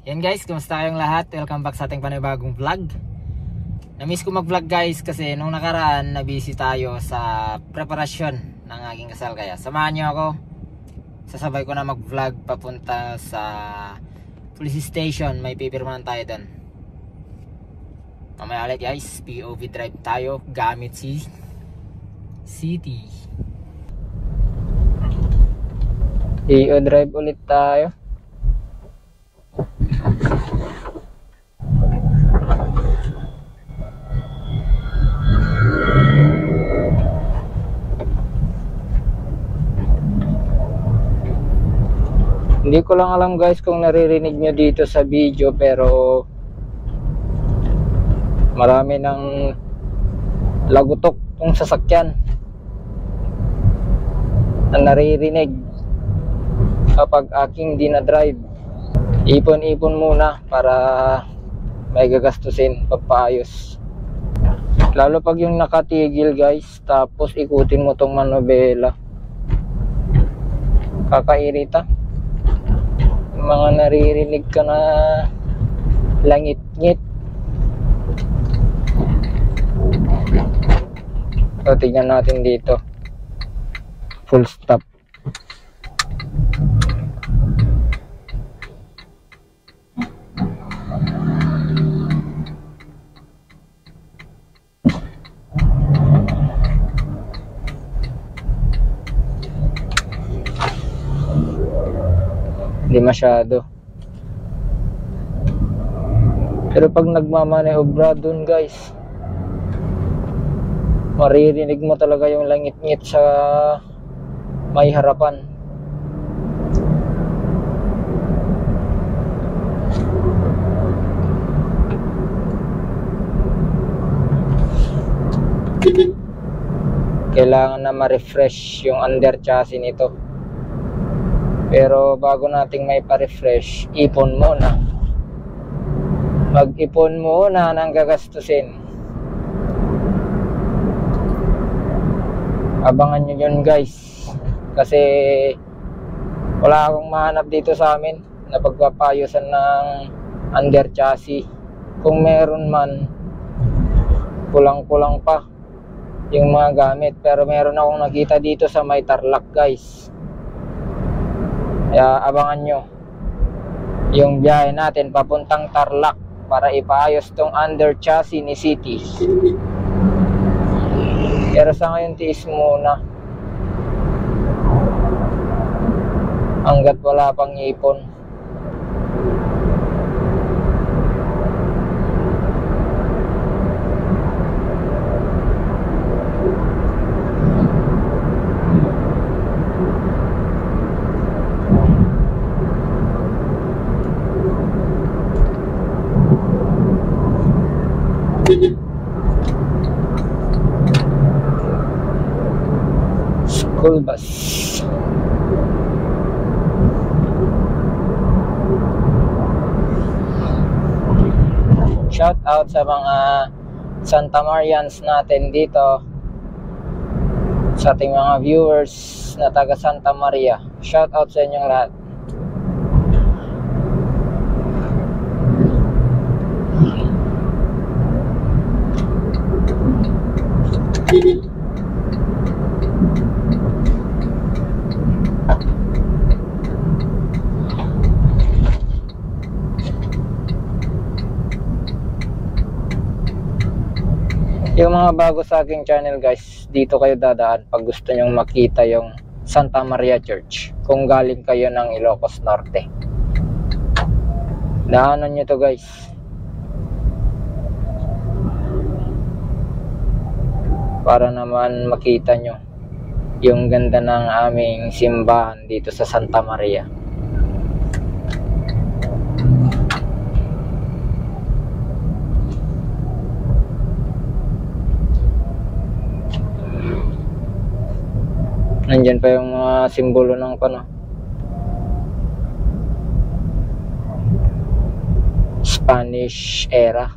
Yan guys, kumusta kayong lahat? Welcome back sa ating panibagong vlog. Namiss ko mag-vlog guys kasi nung nakaraan na-busy tayo sa preparasyon ng aking kasal. Kaya samahan nyo ako. Sasabay ko na mag-vlog papunta sa police station. May pipirmahan tayo doon. Mamaya ulit guys, POV drive tayo gamit si City. PO drive ulit tayo. Hindi ko lang alam guys kung naririnig nyo dito sa video, pero marami ng lagutok yung sasakyan na naririnig kapag aking dinadrive. Ipon-ipon muna para may gagastusin papaayos, lalo pag yung nakatigil guys tapos ikutin mo tong manobela, kakairita. Mga naririnig ka na langit-ngit. So tingnan natin dito, full stop. Hindi masyado. Pero pag nagmamaneobra dun guys, maririnig mo talaga yung langit-ngit sa may harapan. Kailangan na ma-refresh yung under chassis nito. Pero bago nating may pa-refresh, ipon muna. Mag-ipon muna ng gagastusin. Abangan nyo yun guys, kasi wala akong mahanap dito sa amin na pagpapayusan ng under chassis. Kung meron man, kulang-kulang pa yung mga gamit. Pero meron akong nakita dito sa may Tarlac guys. Kaya abangan nyo yung biyahe natin papuntang Tarlac para ipaayos tong under chassis ni City. Pero sa ngayon tiis muna hanggat wala pang ipon. School bus. Shout out sa mga Santa Marians natin dito, sa ating mga viewers na taga Santa Maria. Shout out sa inyong lahat. Yung mga bago sa aking channel guys, dito kayo dadaan pag gusto nyong makita yung Santa Maria Church kung galing kayo ng Ilocos Norte. Daanan nyo to guys. Para naman makita nyo yung ganda ng aming simbahan dito sa Santa Maria. Nandyan pa yung mga simbolo ng Spanish era.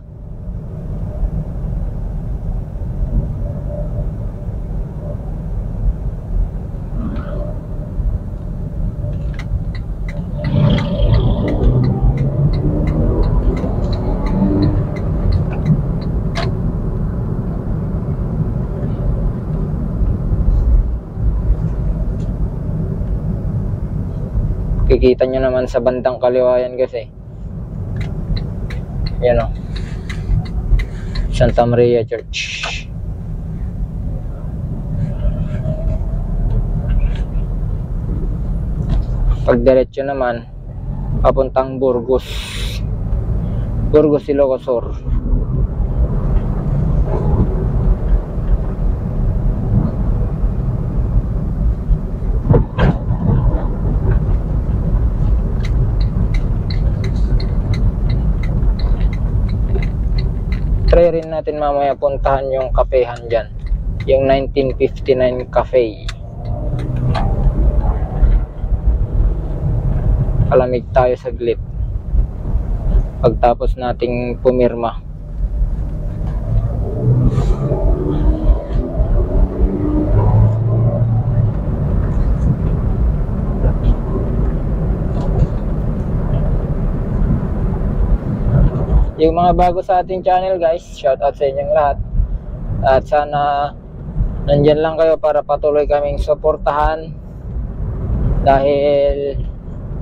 Kikita nyo naman sa bandang kaliwa yan kasi. Yan o. Santa Maria Church. Pag diretso naman, papuntang Burgos. Burgos, Ilocos Sur. Try rin natin mamaya puntahan yung kafehan dyan, yung 1959 Cafe. Palamig tayo saglit pagtapos nating pumirma. Yung mga bago sa ating channel guys, shout out sa inyong lahat. At sana nandyan lang kayo para patuloy kaming suportahan. Dahil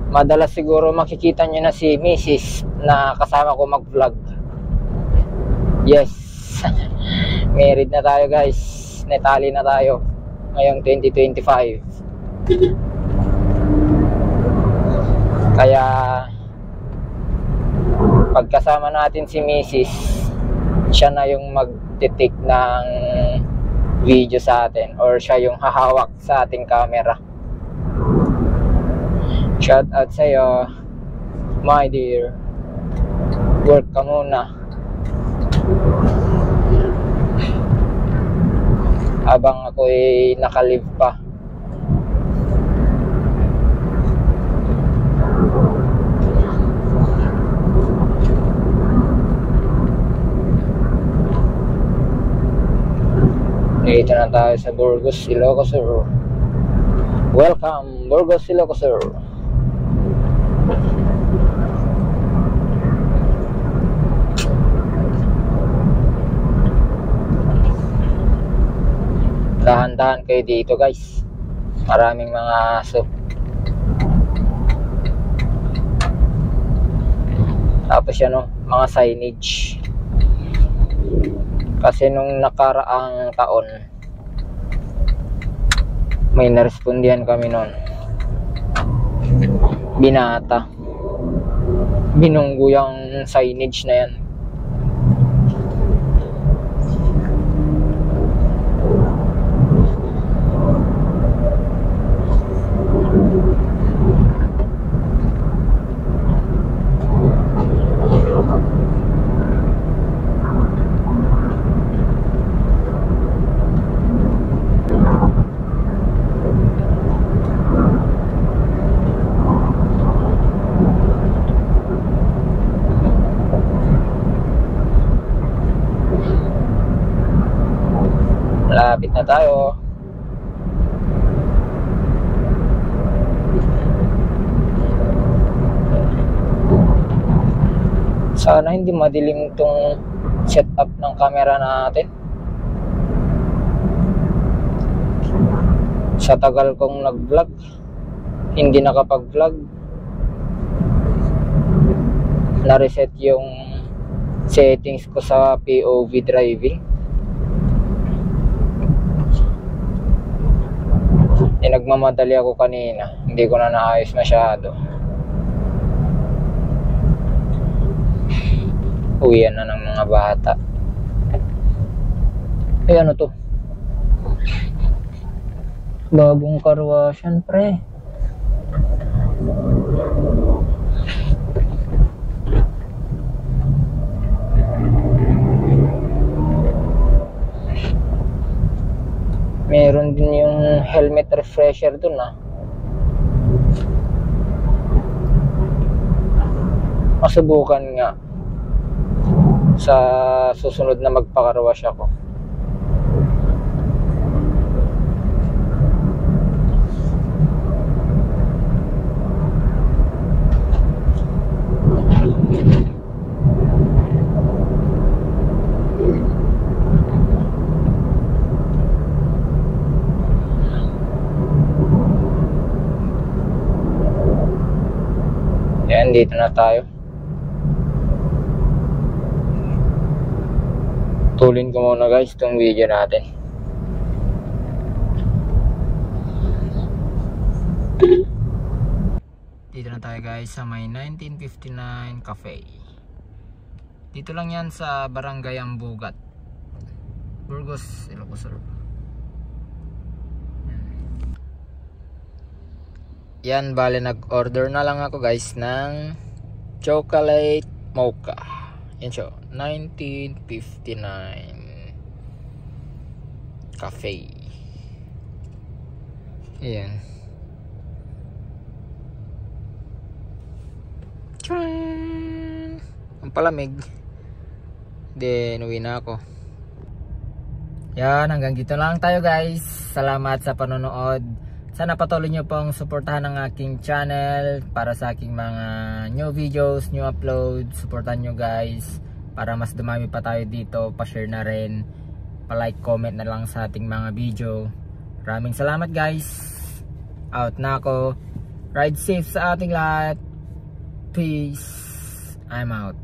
madalas siguro makikita nyo na si Mrs. na kasama ko mag vlog. Yes. Married na tayo guys. Netali na tayo ngayong 2025. Kaya pagkasama natin si Mrs., siya na yung magtitik ng video sa atin or siya yung hahawak sa ating camera. Shout out sa'yo, my dear. Work ka muna habang ako'y nakalive pa. Dito na tayo sa Burgos, Ilocos Sur. Welcome, Burgos, Ilocos Sur. Dahan-dahan kayo dito guys. Maraming mga aso. Tapos yan o, mga signage. Kasi nung nakaraang taon may narespondihan kami noon. Binata. Binunggo yung signage na yan. Malapit na tayo. Sana hindi madilim tong setup ng camera natin. Sa tagal kong nag-vlog, hindi nakapag-vlog. Na-reset yung settings ko sa POV driving. Nagmamadali ako kanina, hindi ko na naayos masyado. Uwian na ng mga bata. Eh ano to? Bagong karwasyan pre. Meron din yung helmet refresher dun ah. Masubukan nga sa susunod na magpakarwash ako. Yan, dito na tayo. Tulin ko muna guys itong video natin. Dito na tayo guys sa may 1959 Cafe. Dito lang yan sa Barangay Ambugat, Burgos, Ilocos Sur. Yan, bale nag-order na lang ako guys ng chocolate mocha. Yan siya, 1959 Cafe. Ayan. Tcharan! Ang palamig. Then, uwi na ako. Yan, hanggang dito lang tayo guys. Salamat sa panonood. Sana patuloy nyo pong suportahan ang aking channel para sa aking mga new videos, new upload. Suportahan nyo guys para mas dumami pa tayo dito. Pa-share na rin, pa-like, comment na lang sa ating mga video. Maraming salamat guys. Out na ako. Ride safe sa ating lahat. Peace. I'm out.